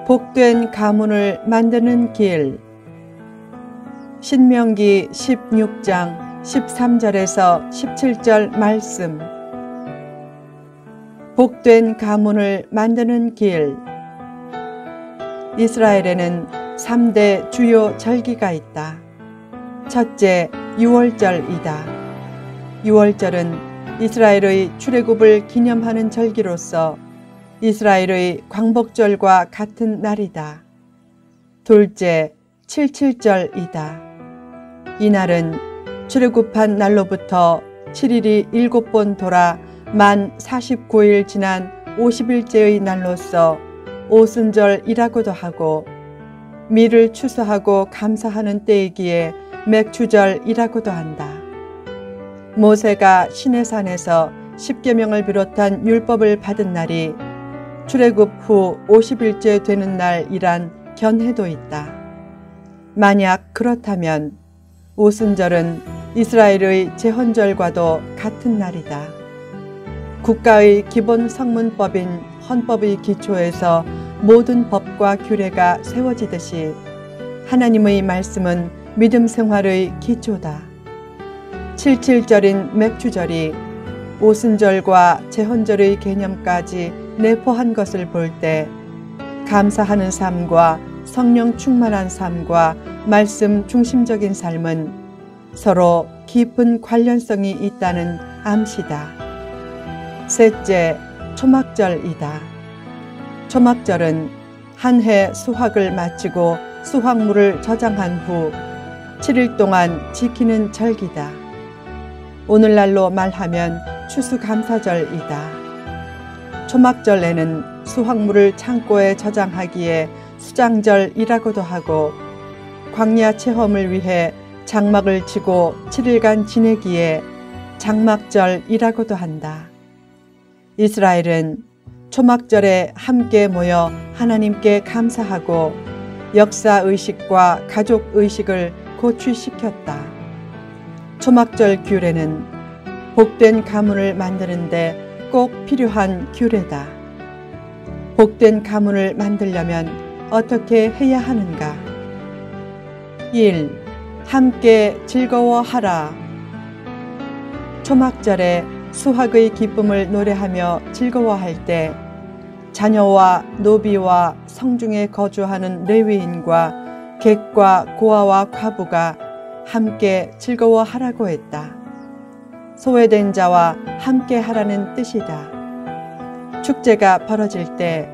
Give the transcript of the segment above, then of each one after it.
복된 가문을 만드는 길. 신명기 16장 13절에서 17절 말씀. 복된 가문을 만드는 길. 이스라엘에는 3대 주요 절기가 있다. 첫째, 유월절이다. 유월절은 이스라엘의 출애굽을 기념하는 절기로서 이스라엘의 광복절과 같은 날이다. 둘째, 칠칠절이다. 이날은 출애굽한 날로부터 7일이 7번 돌아 만 49일 지난 50일째의 날로서 오순절이라고도 하고, 밀을 추수하고 감사하는 때이기에 맥추절이라고도 한다. 모세가 시내산에서 십계명을 비롯한 율법을 받은 날이 출애굽 후 50일째 되는 날이란 견해도 있다. 만약 그렇다면 오순절은 이스라엘의 제헌절과도 같은 날이다. 국가의 기본 성문법인 헌법의 기초에서 모든 법과 규례가 세워지듯이 하나님의 말씀은 믿음 생활의 기초다. 칠칠절인 맥추절이 오순절과 제헌절의 개념까지 내포한 것을 볼 때 감사하는 삶과 성령 충만한 삶과 말씀 중심적인 삶은 서로 깊은 관련성이 있다는 암시다. 셋째, 초막절이다. 초막절은 한 해 수확을 마치고 수확물을 저장한 후 7일 동안 지키는 절기다. 오늘날로 말하면 추수감사절이다. 초막절에는 수확물을 창고에 저장하기에 수장절이라고도 하고, 광야 체험을 위해 장막을 치고 7일간 지내기에 장막절이라고도 한다. 이스라엘은 초막절에 함께 모여 하나님께 감사하고 역사의식과 가족의식을 고취시켰다. 초막절 규례는 복된 가문을 만드는데 꼭 필요한 규례다. 복된 가문을 만들려면 어떻게 해야 하는가? 1. 함께 즐거워하라. 초막절에 수확의 기쁨을 노래하며 즐거워할 때 자녀와 노비와 성중에 거주하는 레위인과 객과 고아와 과부가 함께 즐거워하라고 했다. 소외된 자와 함께 하라는 뜻이다. 축제가 벌어질 때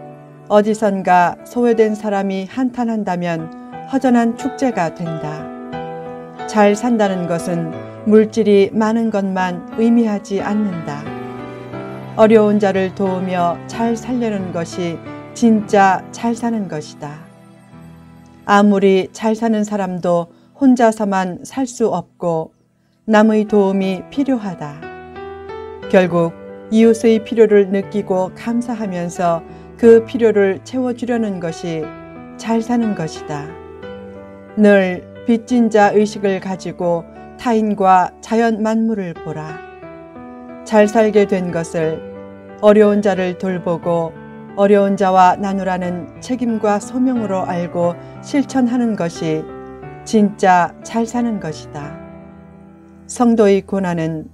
어디선가 소외된 사람이 한탄한다면 허전한 축제가 된다. 잘 산다는 것은 물질이 많은 것만 의미하지 않는다. 어려운 자를 도우며 잘 살려는 것이 진짜 잘 사는 것이다. 아무리 잘 사는 사람도 혼자서만 살 수 없고 남의 도움이 필요하다. 결국 이웃의 필요를 느끼고 감사하면서 그 필요를 채워주려는 것이 잘 사는 것이다. 늘 빚진 자 의식을 가지고 타인과 자연 만물을 보라. 잘 살게 된 것을 어려운 자를 돌보고 어려운 자와 나누라는 책임과 소명으로 알고 실천하는 것이 진짜 잘 사는 것이다. 성도의 고난은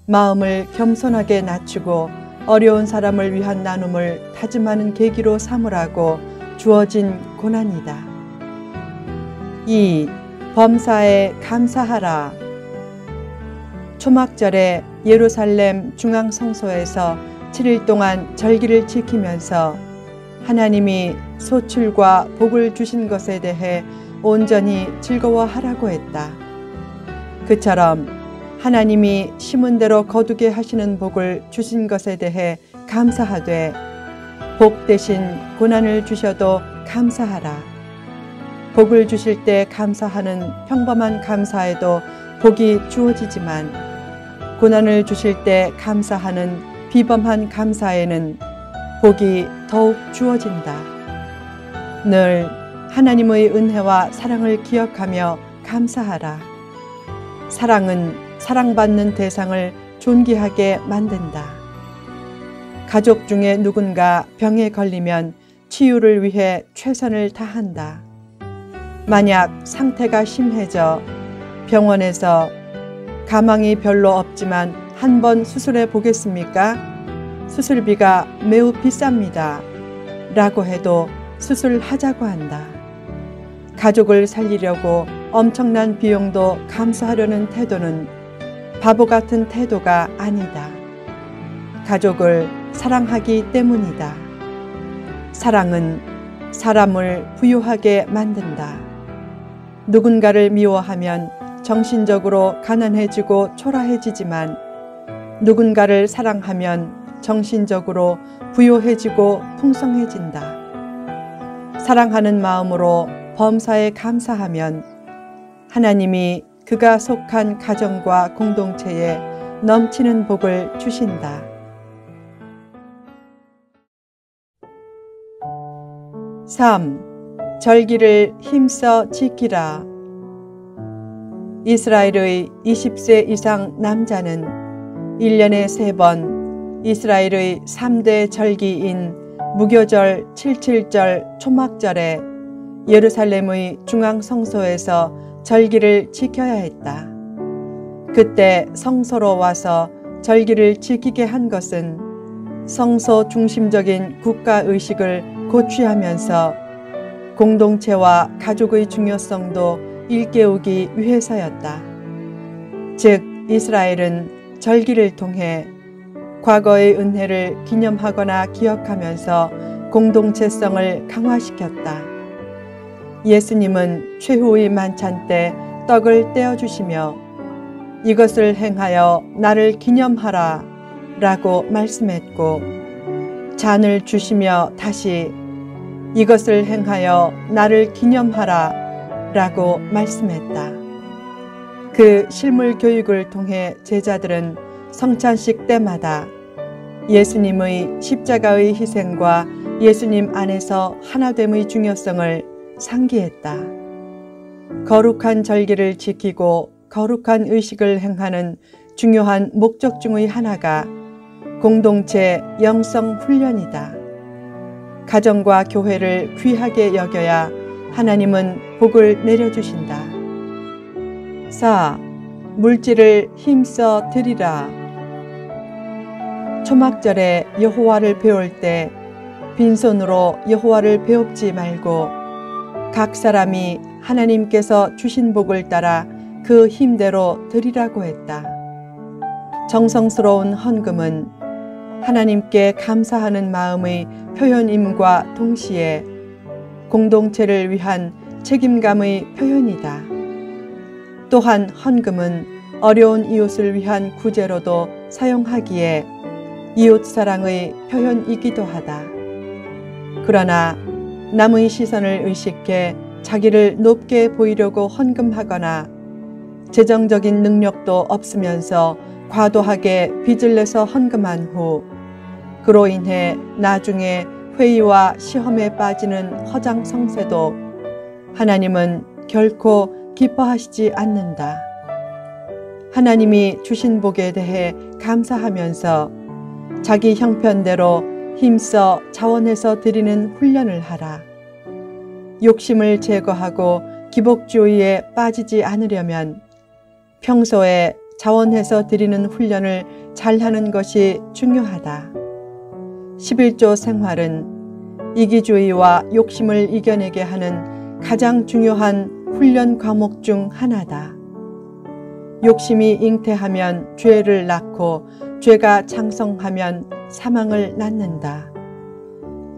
마음을 겸손하게 낮추고 어려운 사람을 위한 나눔을 다짐하는 계기로 삼으라고 주어진 고난이다. 2. 범사에 감사하라. 초막절에 예루살렘 중앙성소에서 7일 동안 절기를 지키면서 하나님이 소출과 복을 주신 것에 대해 온전히 즐거워하라고 했다. 그처럼 하나님이 심은 대로 거두게 하시는 복을 주신 것에 대해 감사하되 복 대신 고난을 주셔도 감사하라. 복을 주실 때 감사하는 평범한 감사에도 복이 주어지지만 고난을 주실 때 감사하는 비범한 감사에는 복이 더욱 주어진다. 늘 하나님의 은혜와 사랑을 기억하며 감사하라. 사랑은 사랑받는 대상을 존귀하게 만든다. 가족 중에 누군가 병에 걸리면 치유를 위해 최선을 다한다. 만약 상태가 심해져 병원에서 가망이 별로 없지만 한번 수술해 보겠습니까? 수술비가 매우 비쌉니다. 라고 해도 수술하자고 한다. 가족을 살리려고 엄청난 비용도 감수하려는 태도는 바보 같은 태도가 아니다. 가족을 사랑하기 때문이다. 사랑은 사람을 부유하게 만든다. 누군가를 미워하면 정신적으로 가난해지고 초라해지지만 누군가를 사랑하면 정신적으로 부유해지고 풍성해진다. 사랑하는 마음으로 범사에 감사하면 하나님이 그가 속한 가정과 공동체에 넘치는 복을 주신다. 3. 절기를 힘써 지키라. 이스라엘의 20세 이상 남자는 1년에 3번 이스라엘의 3대 절기인 무교절, 칠칠절, 초막절에 예루살렘의 중앙성소에서 절기를 지켜야 했다. 그때 성소로 와서 절기를 지키게 한 것은 성소 중심적인 국가의식을 고취하면서 공동체와 가족의 중요성도 일깨우기 위해서였다. 즉, 이스라엘은 절기를 통해 과거의 은혜를 기념하거나 기억하면서 공동체성을 강화시켰다. 예수님은 최후의 만찬 때 떡을 떼어주시며 이것을 행하여 나를 기념하라 라고 말씀했고, 잔을 주시며 다시 이것을 행하여 나를 기념하라 라고 말씀했다. 그 실물 교육을 통해 제자들은 성찬식 때마다 예수님의 십자가의 희생과 예수님 안에서 하나됨의 중요성을 상기했다. 거룩한 절기를 지키고 거룩한 의식을 행하는 중요한 목적 중의 하나가 공동체 영성 훈련이다. 가정과 교회를 귀하게 여겨야 하나님은 복을 내려주신다. 4. 물질을 힘써 드리라. 초막절에 여호와를 배울 때 빈손으로 여호와를 배웁지 말고 각 사람이 하나님께서 주신 복을 따라 그 힘대로 드리라고 했다. 정성스러운 헌금은 하나님께 감사하는 마음의 표현임과 동시에 공동체를 위한 책임감의 표현이다. 또한 헌금은 어려운 이웃을 위한 구제로도 사용하기에 이웃사랑의 표현이기도 하다. 그러나 남의 시선을 의식해 자기를 높게 보이려고 헌금하거나 재정적인 능력도 없으면서 과도하게 빚을 내서 헌금한 후 그로 인해 나중에 회의와 시험에 빠지는 허장성세도 하나님은 결코 기뻐하시지 않는다. 하나님이 주신 복에 대해 감사하면서 자기 형편대로 힘써 자원해서 드리는 훈련을 하라. 욕심을 제거하고 기복주의에 빠지지 않으려면 평소에 자원해서 드리는 훈련을 잘하는 것이 중요하다. 11조 생활은 이기주의와 욕심을 이겨내게 하는 가장 중요한 훈련 과목 중 하나다. 욕심이 잉태하면 죄를 낳고 죄가 장성하면 사망을 낳는다.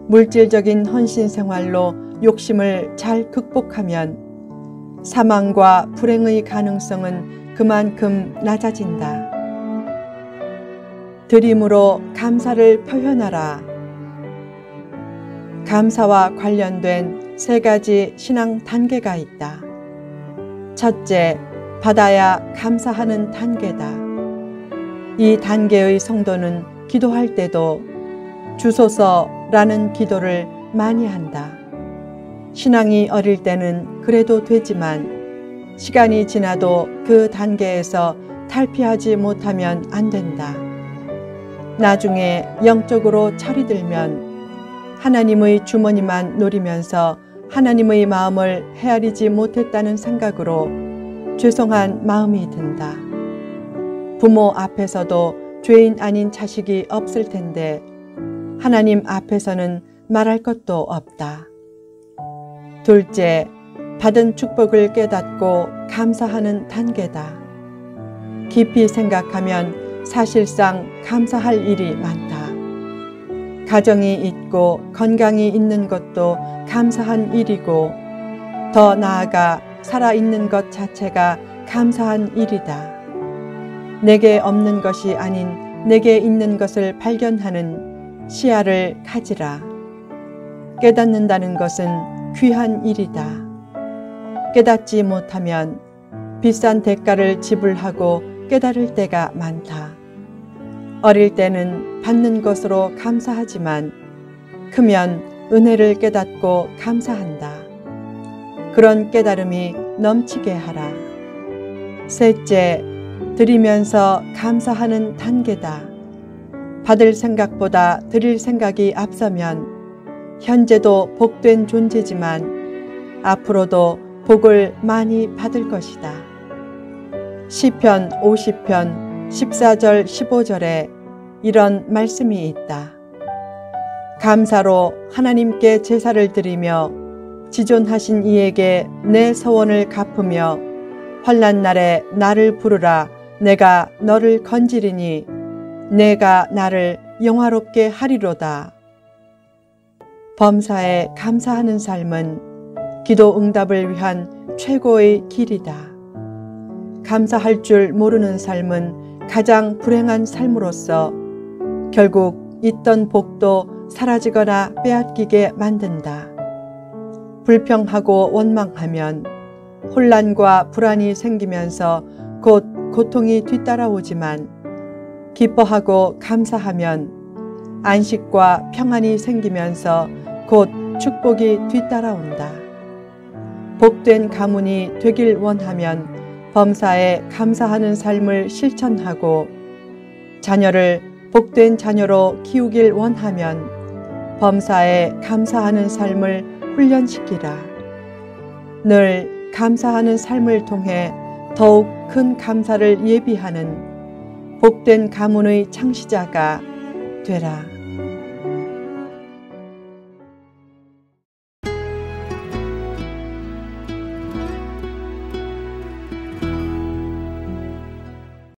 물질적인 헌신 생활로 욕심을 잘 극복하면 사망과 불행의 가능성은 그만큼 낮아진다. 드림으로 감사를 표현하라. 감사와 관련된 3가지 신앙 단계가 있다. 첫째, 받아야 감사하는 단계다. 이 단계의 성도는 기도할 때도 주소서라는 기도를 많이 한다. 신앙이 어릴 때는 그래도 되지만 시간이 지나도 그 단계에서 탈피하지 못하면 안 된다. 나중에 영적으로 철이 들면 하나님의 주머니만 노리면서 하나님의 마음을 헤아리지 못했다는 생각으로 죄송한 마음이 든다. 부모 앞에서도 죄인 아닌 자식이 없을 텐데 하나님 앞에서는 말할 것도 없다. 둘째, 받은 축복을 깨닫고 감사하는 단계다. 깊이 생각하면 사실상 감사할 일이 많다. 가정이 있고 건강이 있는 것도 감사한 일이고 더 나아가 살아있는 것 자체가 감사한 일이다. 내게 없는 것이 아닌 내게 있는 것을 발견하는 시야를 가지라. 깨닫는다는 것은 귀한 일이다. 깨닫지 못하면 비싼 대가를 지불하고 깨달을 때가 많다. 어릴 때는 받는 것으로 감사하지만 크면 은혜를 깨닫고 감사한다. 그런 깨달음이 넘치게 하라. 셋째, 드리면서 감사하는 단계다. 받을 생각보다 드릴 생각이 앞서면 현재도 복된 존재지만 앞으로도 복을 많이 받을 것이다. 시편 50편 14절 15절에 이런 말씀이 있다. 감사로 하나님께 제사를 드리며 지존하신 이에게 내 서원을 갚으며 환난 날에 나를 부르라. 내가 너를 건지리니 내가 나를 영화롭게 하리로다. 범사에 감사하는 삶은 기도 응답을 위한 최고의 길이다. 감사할 줄 모르는 삶은 가장 불행한 삶으로서 결국 있던 복도 사라지거나 빼앗기게 만든다. 불평하고 원망하면 혼란과 불안이 생기면서 곧 고통이 뒤따라오지만 기뻐하고 감사하면 안식과 평안이 생기면서 곧 축복이 뒤따라온다. 복된 가문이 되길 원하면 범사에 감사하는 삶을 실천하고 자녀를 복된 자녀로 키우길 원하면 범사에 감사하는 삶을 훈련시키라. 늘 감사하는 삶을 통해 더욱 큰 감사를 예비하는 복된 가문의 창시자가 되라.